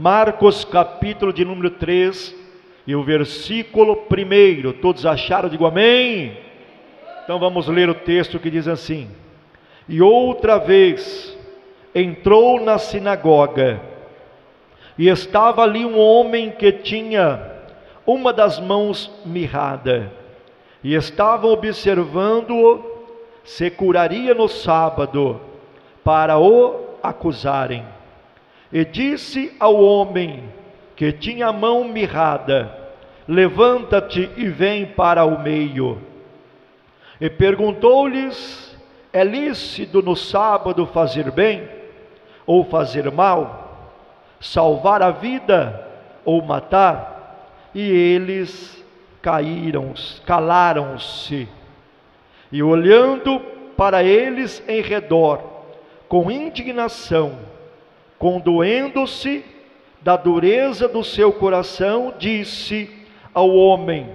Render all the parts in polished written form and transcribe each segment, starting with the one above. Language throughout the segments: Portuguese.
Marcos capítulo de número 3 e o versículo 1. Todos acharam? Digo amém. Então vamos ler o texto que diz assim: E outra vez entrou na sinagoga, e estava ali um homem que tinha uma das mãos mirrada, e estavam observando-o se curaria no sábado, para o acusarem. E disse ao homem que tinha a mão mirrada: Levanta-te e vem para o meio. E perguntou-lhes: É lícito no sábado fazer bem ou fazer mal, salvar a vida ou matar? E eles calaram-se, e olhando para eles em redor, com indignação, condoendo-se da dureza do seu coração, disse ao homem: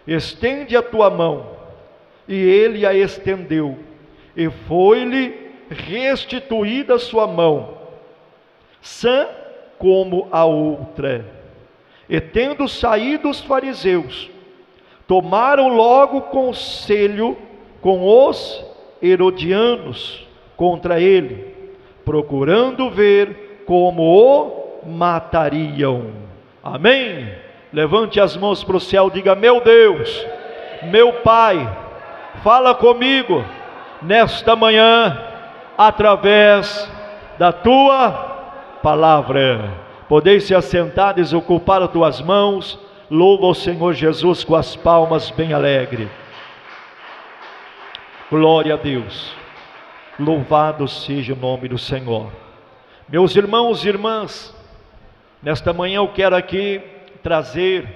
Estende a tua mão. E ele a estendeu, e foi-lhe restituída a sua mão, sã como a outra. E tendo saído os fariseus, tomaram logo conselho com os herodianos contra ele, procurando ver como o matariam. Amém? Levante as mãos para o céu, diga: Meu Deus, meu Pai, fala comigo nesta manhã, através da tua palavra. Podeis se assentar, desocupar as tuas mãos. Louva o Senhor Jesus com as palmas bem alegre. Glória a Deus. Louvado seja o nome do Senhor. Meus irmãos e irmãs, nesta manhã eu quero aqui trazer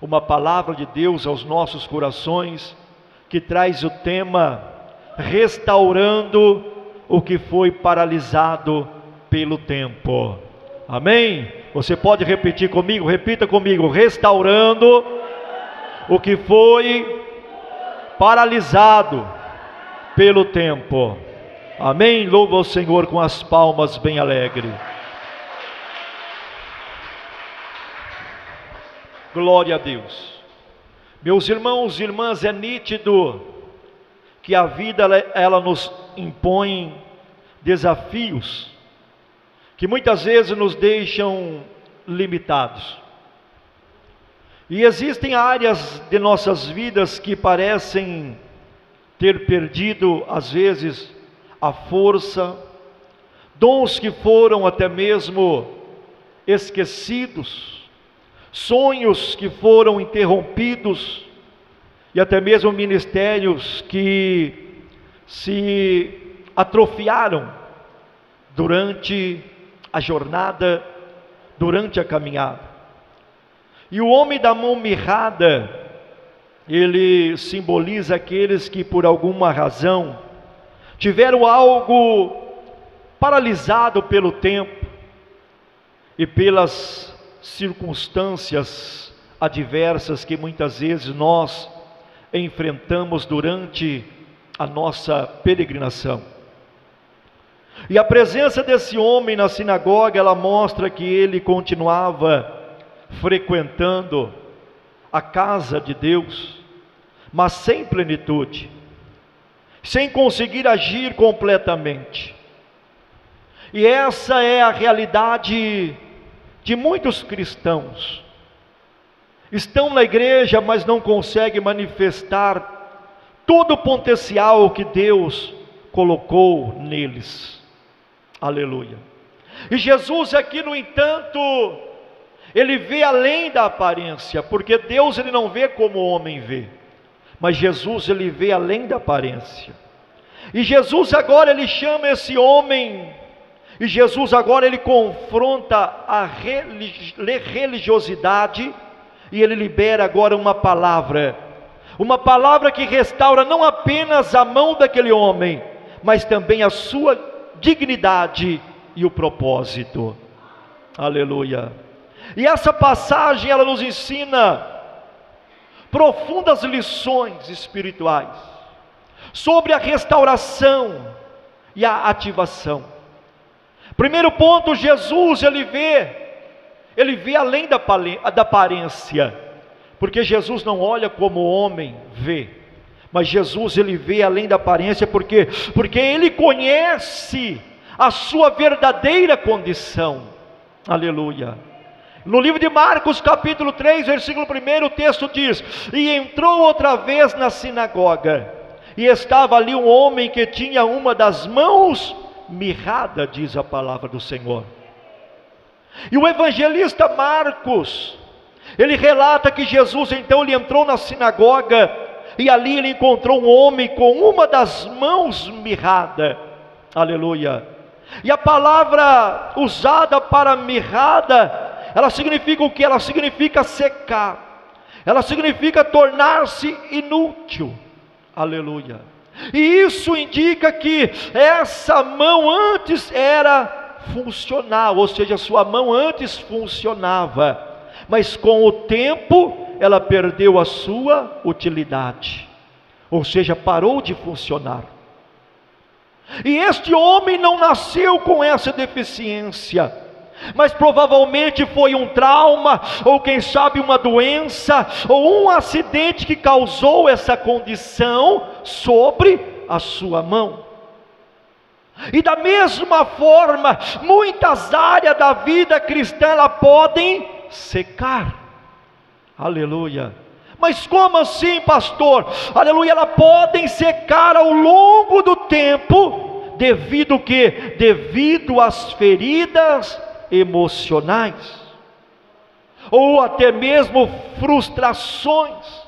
uma palavra de Deus aos nossos corações, que traz o tema: restaurando o que foi paralisado pelo tempo. Amém? Você pode repetir comigo? Repita comigo: restaurando o que foi paralisado pelo tempo. Amém? Louva o Senhor com as palmas bem alegre. Glória a Deus. Meus irmãos e irmãs, é nítido que a vida ela nos impõe desafios que muitas vezes nos deixam limitados. E existem áreas de nossas vidas que parecem ter perdido, às vezes, a força, dons que foram até mesmo esquecidos, sonhos que foram interrompidos, e até mesmo ministérios que se atrofiaram durante a jornada, durante a caminhada. E o homem da mão mirrada, ele simboliza aqueles que por alguma razão tiveram algo paralisado pelo tempo e pelas circunstâncias adversas que muitas vezes nós enfrentamos durante a nossa peregrinação. E a presença desse homem na sinagoga, ela mostra que ele continuava frequentando a casa de Deus, mas sem plenitude, sem conseguir agir completamente. E essa é a realidade de muitos cristãos. Estão na igreja, mas não conseguem manifestar todo o potencial que Deus colocou neles. Aleluia. E Jesus aqui, no entanto, ele vê além da aparência, porque Deus ele não vê como o homem vê, mas Jesus ele vê além da aparência. E Jesus agora ele chama esse homem, e Jesus agora ele confronta a religiosidade, e ele libera agora uma palavra que restaura não apenas a mão daquele homem, mas também a sua dignidade e o propósito. Aleluia. E essa passagem ela nos ensina profundas lições espirituais sobre a restauração e a ativação. Primeiro ponto, Jesus ele vê Ele vê além da aparência, porque Jesus não olha como o homem vê, mas Jesus ele vê além da aparência, porque ele conhece a sua verdadeira condição. Aleluia. No livro de Marcos capítulo 3, versículo 1, o texto diz: e entrou outra vez na sinagoga, e estava ali um homem que tinha uma das mãos mirrada, diz a palavra do Senhor. E o evangelista Marcos, ele relata que Jesus então ele entrou na sinagoga, e ali ele encontrou um homem com uma das mãos mirrada. Aleluia. E a palavra usada para mirrada, ela significa o que? Ela significa secar, ela significa tornar-se inútil. Aleluia. E isso indica que essa mão antes era funcional, ou seja, sua mão antes funcionava, mas com o tempo ela perdeu a sua utilidade, ou seja, parou de funcionar. E este homem não nasceu com essa deficiência, mas provavelmente foi um trauma, ou quem sabe uma doença, ou um acidente que causou essa condição sobre a sua mão. E da mesma forma, muitas áreas da vida cristã ela podem secar. Aleluia. Mas como assim, pastor? Aleluia, elas podem secar ao longo do tempo, devido o quê? Devido às feridas emocionais, ou até mesmo frustrações,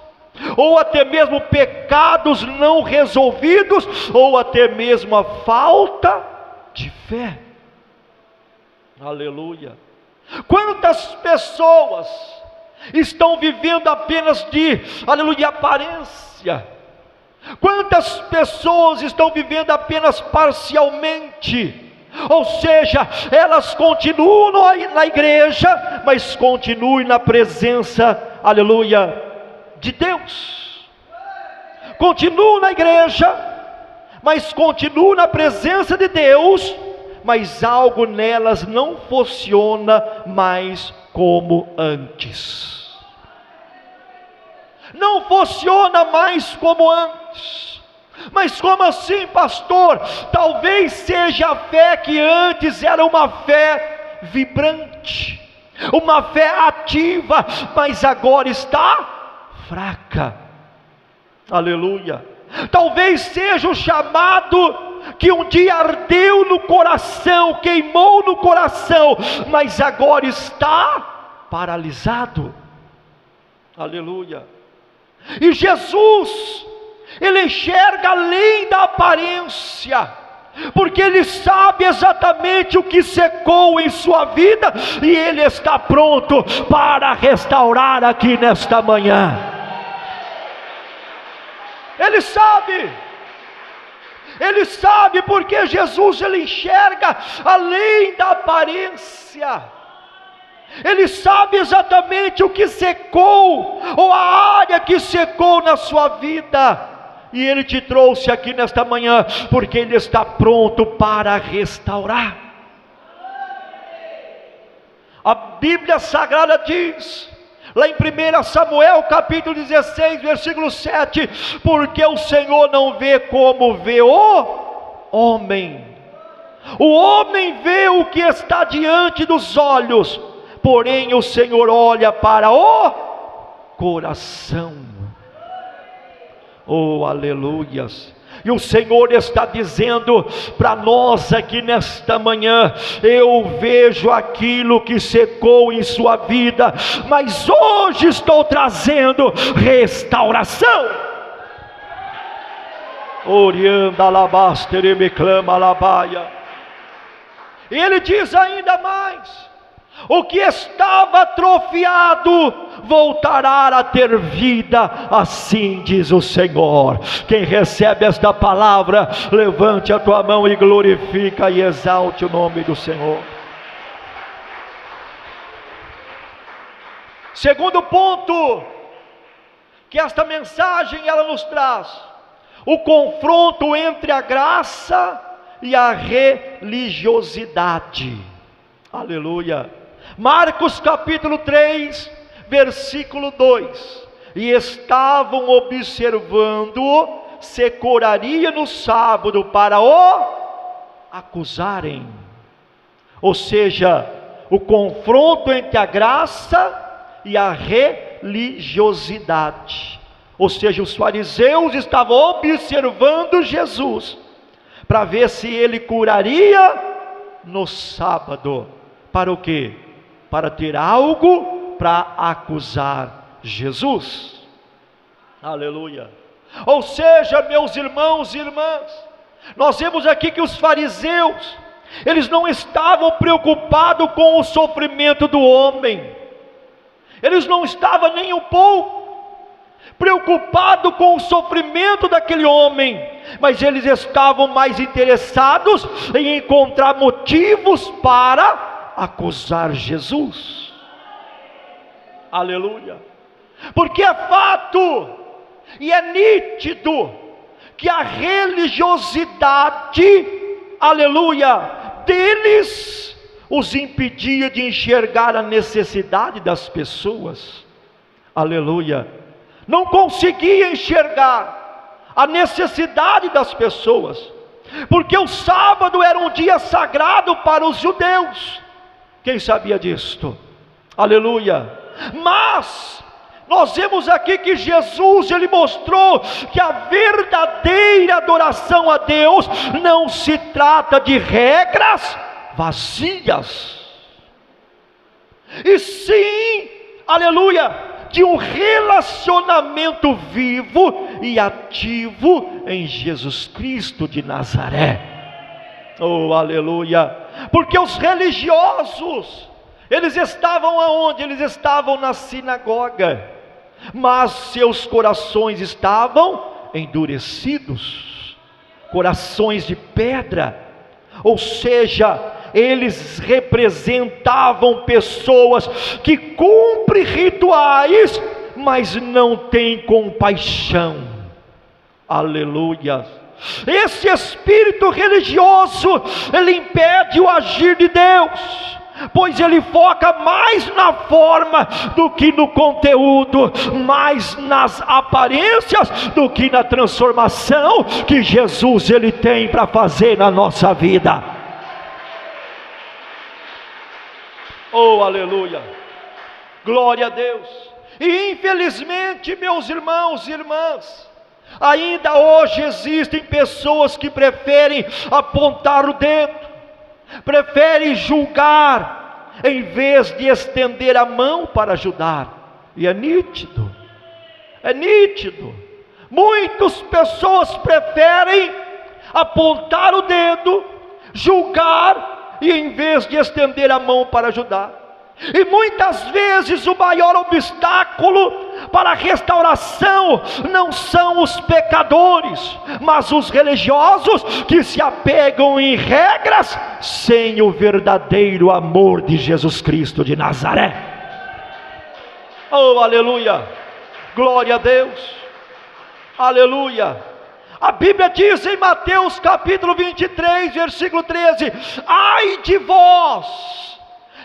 ou até mesmo pecados não resolvidos, ou até mesmo a falta de fé. Aleluia. Quantas pessoas estão vivendo apenas de, aleluia, aparência? Quantas pessoas estão vivendo apenas parcialmente? Ou seja, elas continuam na igreja, mas continuam na presença, aleluia, de Deus. Continuam na igreja, mas continuam na presença de Deus, mas algo nelas não funciona mais como antes. Não funciona mais como antes. Mas como assim, pastor? Talvez seja a fé que antes era uma fé vibrante, uma fé ativa, mas agora está fraca. Aleluia. Talvez seja o chamado que um dia ardeu no coração, queimou no coração, mas agora está paralisado. Aleluia. E Jesus, ele enxerga além da aparência, porque ele sabe exatamente o que secou em sua vida, e ele está pronto para restaurar aqui nesta manhã. Ele sabe porque Jesus ele enxerga além da aparência. Ele sabe exatamente o que secou, ou a área que secou na sua vida. E Ele te trouxe aqui nesta manhã, porque Ele está pronto para restaurar. A Bíblia Sagrada diz, lá em 1 Samuel capítulo 16, versículo 7, porque o Senhor não vê como vê o homem. O homem vê o que está diante dos olhos, porém o Senhor olha para o coração. Oh, aleluias. E o Senhor está dizendo para nós aqui nesta manhã: eu vejo aquilo que secou em sua vida, mas hoje estou trazendo restauração. Orianda alabastere me clama alabaia. E ele diz ainda mais: o que estava atrofiado voltará a ter vida, assim diz o Senhor. Quem recebe esta palavra, levante a tua mão e glorifica e exalte o nome do Senhor. Segundo ponto que esta mensagem ela nos traz: o confronto entre a graça e a religiosidade. Aleluia. Marcos capítulo 3, versículo 2: e estavam observando-o se curaria no sábado para o acusarem. Ou seja, o confronto entre a graça e a religiosidade. Ou seja, os fariseus estavam observando Jesus para ver se ele curaria no sábado. Para o quê? Para ter algo para acusar Jesus. Aleluia. Ou seja, meus irmãos e irmãs, nós vemos aqui que os fariseus, eles não estavam preocupados com o sofrimento do homem. Eles não estavam nem um pouco preocupados com o sofrimento daquele homem, mas eles estavam mais interessados em encontrar motivos para acusar Jesus. Aleluia. Porque é fato e é nítido que a religiosidade, aleluia, deles os impedia de enxergar a necessidade das pessoas. Aleluia. Não conseguia enxergar a necessidade das pessoas, porque o sábado era um dia sagrado para os judeus. Quem sabia disto? Aleluia. Mas nós vemos aqui que Jesus, ele mostrou que a verdadeira adoração a Deus não se trata de regras vazias, e sim, aleluia, de um relacionamento vivo e ativo em Jesus Cristo de Nazaré. Oh, aleluia. Porque os religiosos, eles estavam aonde? Eles estavam na sinagoga, mas seus corações estavam endurecidos, corações de pedra. Ou seja, eles representavam pessoas que cumprem rituais, mas não têm compaixão. Aleluia. Esse espírito religioso, ele impede o agir de Deus, pois ele foca mais na forma do que no conteúdo, mais nas aparências do que na transformação que Jesus ele tem para fazer na nossa vida. Oh, aleluia, glória a Deus. E infelizmente, meus irmãos e irmãs, ainda hoje existem pessoas que preferem apontar o dedo, preferem julgar, em vez de estender a mão para ajudar. E é nítido, muitas pessoas preferem apontar o dedo, julgar, e em vez de estender a mão para ajudar. E muitas vezes o maior obstáculo para a restauração não são os pecadores, mas os religiosos que se apegam em regras sem o verdadeiro amor de Jesus Cristo de Nazaré. Oh, aleluia, glória a Deus, aleluia. A Bíblia diz em Mateus capítulo 23, versículo 13: ai de vós,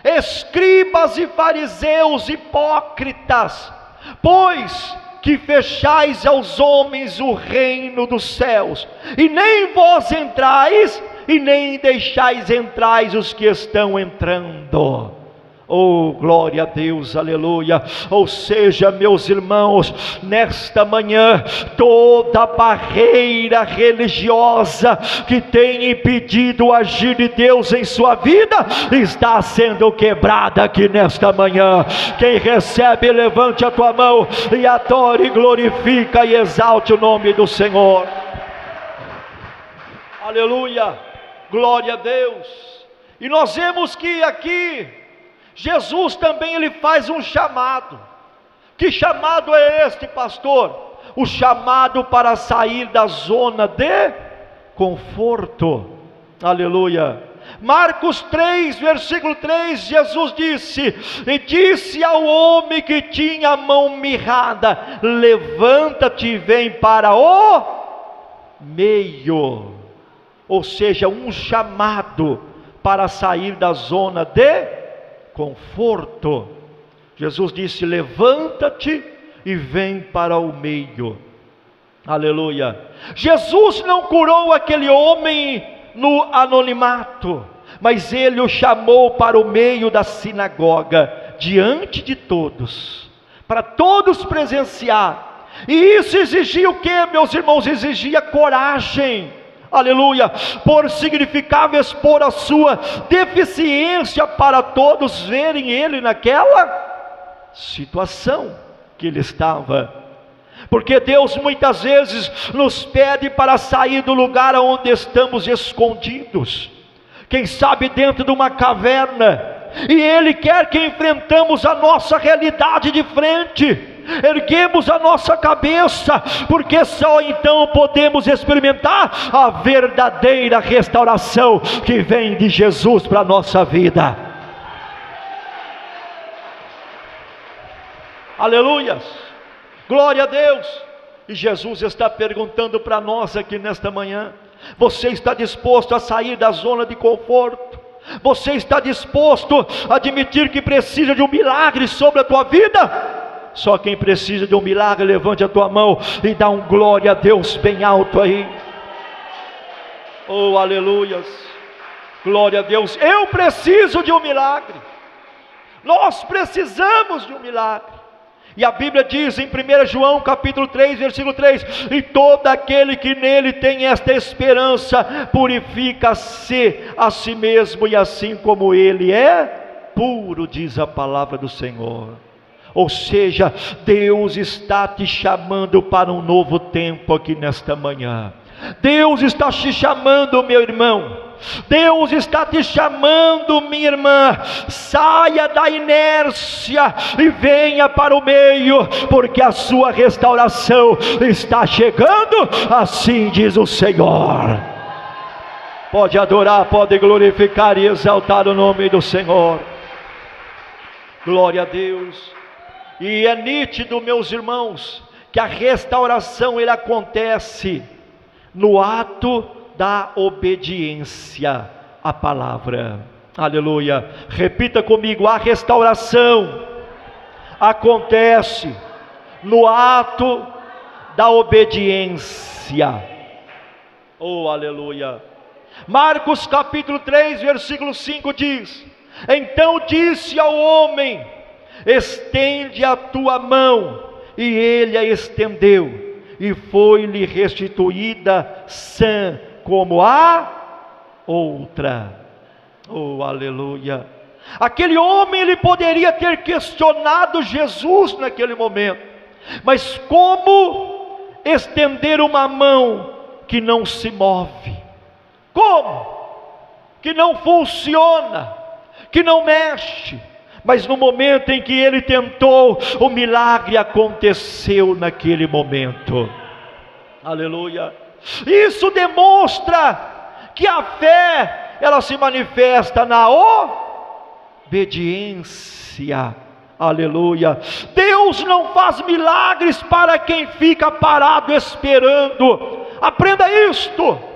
escribas e fariseus hipócritas, pois que fechais aos homens o reino dos céus, e nem vós entrais, e nem deixais entrar os que estão entrando. Oh, glória a Deus, aleluia. Ou seja, meus irmãos, nesta manhã, toda barreira religiosa que tem impedido o agir de Deus em sua vida, está sendo quebrada aqui nesta manhã. Quem recebe, levante a tua mão e adore, glorifica e exalte o nome do Senhor. Aleluia, glória a Deus. E nós vemos que aqui Jesus também ele faz um chamado. Que chamado é este, pastor? O chamado para sair da zona de conforto. Aleluia. Marcos 3, versículo 3, Jesus disse: e disse ao homem que tinha a mão mirrada: levanta-te e vem para o meio. Ou seja, um chamado para sair da zona de conforto. Jesus disse: levanta-te e vem para o meio. Aleluia. Jesus não curou aquele homem no anonimato, mas ele o chamou para o meio da sinagoga, diante de todos, para todos presenciar. E isso exigia o que, meus irmãos? Exigia coragem. Aleluia. Por significava expor a sua deficiência para todos verem ele naquela situação que ele estava. Porque Deus muitas vezes nos pede para sair do lugar onde estamos escondidos, quem sabe dentro de uma caverna, e Ele quer que enfrentamos a nossa realidade de frente, erguemos a nossa cabeça, porque só então podemos experimentar a verdadeira restauração que vem de Jesus para a nossa vida. Aleluias, glória a Deus. E Jesus está perguntando para nós aqui nesta manhã: você está disposto a sair da zona de conforto? Você está disposto a admitir que precisa de um milagre sobre a tua vida? Só quem precisa de um milagre, levante a tua mão e dá um glória a Deus bem alto aí. Oh, aleluias, glória a Deus. Eu preciso de um milagre, nós precisamos de um milagre. E a Bíblia diz em 1 João capítulo 3, versículo 3: e todo aquele que nele tem esta esperança, purifica-se a si mesmo, e assim como ele é puro, diz a palavra do Senhor. Ou seja, Deus está te chamando para um novo tempo aqui nesta manhã. Deus está te chamando, meu irmão. Deus está te chamando, minha irmã. Saia da inércia e venha para o meio, porque a sua restauração está chegando, assim diz o Senhor. Pode adorar, pode glorificar e exaltar o nome do Senhor. Glória a Deus. E é nítido, meus irmãos, que a restauração ele acontece no ato da obediência à palavra. Aleluia. Repita comigo: a restauração acontece no ato da obediência. Oh, aleluia. Marcos capítulo 3, versículo 5 diz: então disse ao homem: estende a tua mão. E ele a estendeu, e foi-lhe restituída sã como a outra. Oh, aleluia. Aquele homem, ele poderia ter questionado Jesus naquele momento: mas como estender uma mão que não se move? Como? Que não funciona, que não mexe. Mas no momento em que ele tentou, o milagre aconteceu naquele momento. Aleluia. Isso demonstra que a fé, ela se manifesta na obediência. Aleluia. Deus não faz milagres para quem fica parado esperando. Aprenda isto.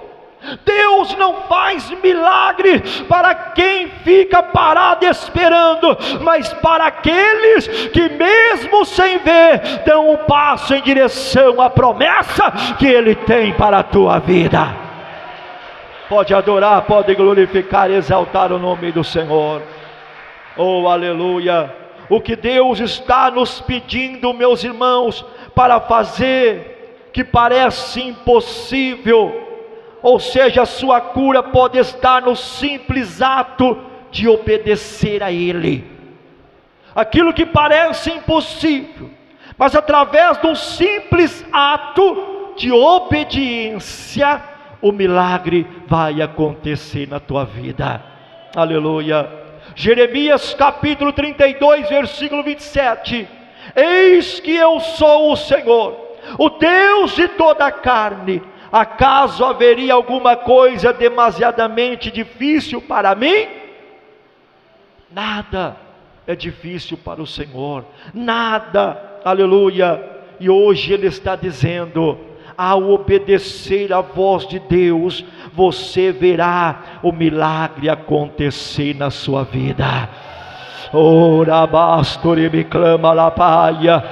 Deus não faz milagre para quem fica parado esperando, mas para aqueles que mesmo sem ver, dão um passo em direção à promessa que Ele tem para a tua vida. Pode adorar, pode glorificar e exaltar o nome do Senhor. Oh, aleluia. O que Deus está nos pedindo, meus irmãos, para fazer, que parece impossível, ou seja, a sua cura pode estar no simples ato de obedecer a Ele. Aquilo que parece impossível, mas através de um simples ato de obediência, o milagre vai acontecer na tua vida. Aleluia. Jeremias capítulo 32, versículo 27. Eis que eu sou o Senhor, o Deus de toda a carne. Acaso haveria alguma coisa demasiadamente difícil para mim? Nada é difícil para o Senhor, nada, aleluia. E hoje Ele está dizendo: ao obedecer à voz de Deus, você verá o milagre acontecer na sua vida. Ora bastori me clama la paia.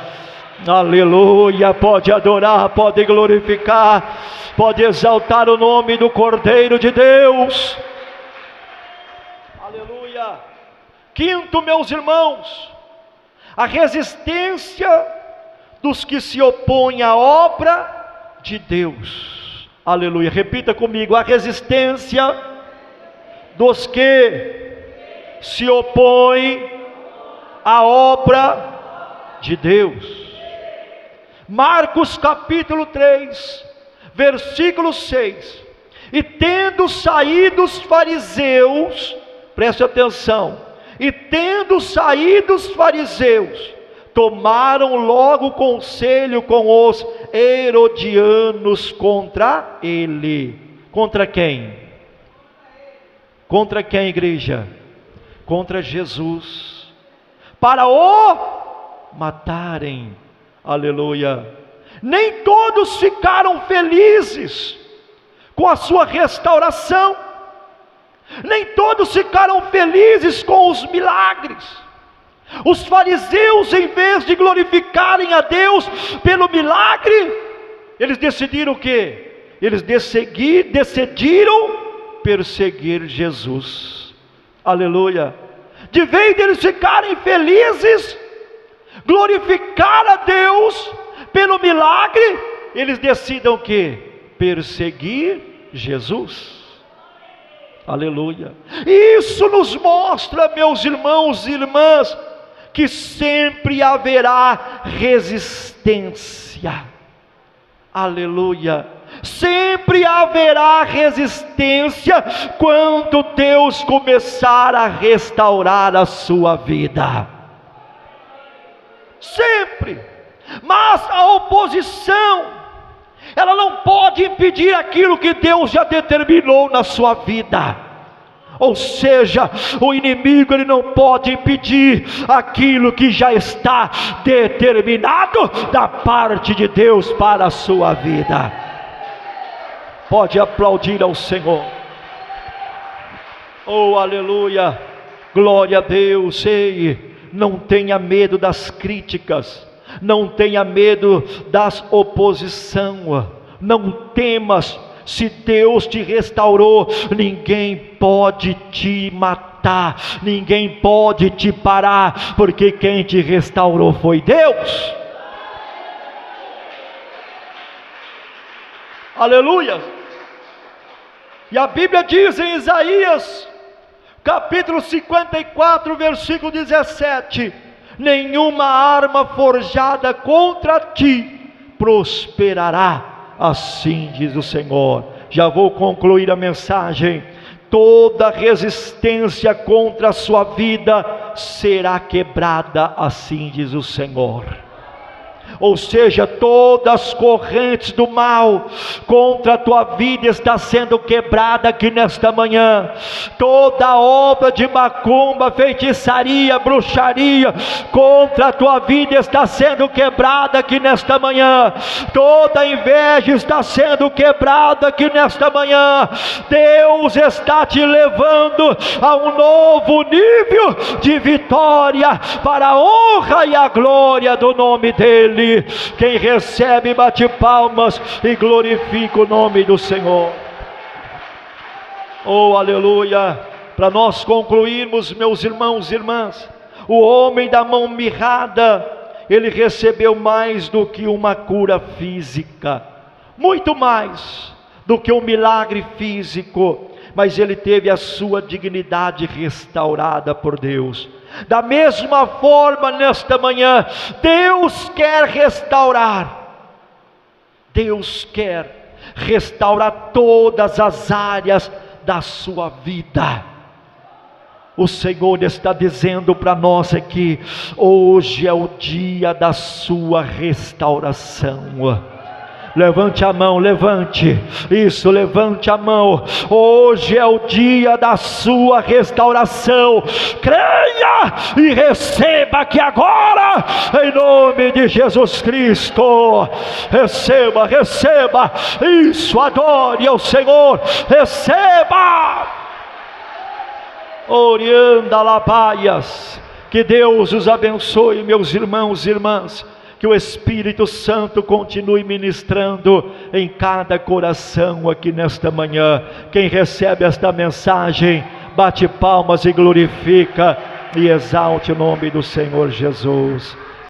Aleluia. Pode adorar, pode glorificar, pode exaltar o nome do Cordeiro de Deus. Aleluia. Quinto, meus irmãos, a resistência dos que se opõem à obra de Deus. Aleluia. Repita comigo: a resistência dos que se opõem à obra de Deus. Marcos capítulo 3, versículo 6. E tendo saído os fariseus, preste atenção, e tendo saído os fariseus, tomaram logo conselho com os herodianos contra ele. Contra quem? Contra quem, igreja? Contra Jesus, para o matarem. Aleluia. Nem todos ficaram felizes com a sua restauração, nem todos ficaram felizes com os milagres. Os fariseus, em vez de glorificarem a Deus pelo milagre, eles decidiram o quê? Eles decidiram perseguir Jesus. Aleluia. De vez de eles ficarem felizes, glorificar a Deus pelo milagre, eles decidam o quê? Perseguir Jesus. Aleluia. Isso nos mostra, meus irmãos e irmãs, que sempre haverá resistência. Aleluia. Sempre haverá resistência quando Deus começar a restaurar a sua vida. Sempre. Mas a oposição, ela não pode impedir aquilo que Deus já determinou na sua vida. Ou seja, o inimigo, ele não pode impedir aquilo que já está determinado da parte de Deus para a sua vida. Pode aplaudir ao Senhor. Oh, aleluia. Glória a Deus. Ei, não tenha medo das críticas, não tenha medo das oposição, não temas. Se Deus te restaurou, ninguém pode te matar, ninguém pode te parar, porque quem te restaurou foi Deus. Aleluia. E a Bíblia diz em Isaías capítulo 54, versículo 17: nenhuma arma forjada contra ti prosperará, assim diz o Senhor. Já vou concluir a mensagem. Toda resistência contra a sua vida será quebrada, assim diz o Senhor. Ou seja, todas as correntes do mal contra a tua vida está sendo quebrada aqui nesta manhã. Toda obra de macumba, feitiçaria, bruxaria contra a tua vida está sendo quebrada aqui nesta manhã. Toda inveja está sendo quebrada aqui nesta manhã. Deus está te levando a um novo nível de vitória, para a honra e a glória do nome dEle. Quem recebe, bate palmas e glorifica o nome do Senhor. Oh, aleluia. Para nós concluirmos, meus irmãos e irmãs, o homem da mão mirrada, ele recebeu mais do que uma cura física, muito mais do que um milagre físico, mas ele teve a sua dignidade restaurada por Deus. Da mesma forma, nesta manhã, Deus quer restaurar. Deus quer restaurar todas as áreas da sua vida. O Senhor está dizendo para nós aqui: hoje é o dia da sua restauração. Levante a mão, levante, isso, levante a mão. Hoje é o dia da sua restauração. Creia e receba que agora, em nome de Jesus Cristo, receba, receba, isso, adore ao Senhor, receba. Orianda labaias, Que Deus os abençoe, meus irmãos e irmãs. Que o Espírito Santo continue ministrando em cada coração aqui nesta manhã. Quem recebe esta mensagem, bate palmas e glorifica e exalte o nome do Senhor Jesus.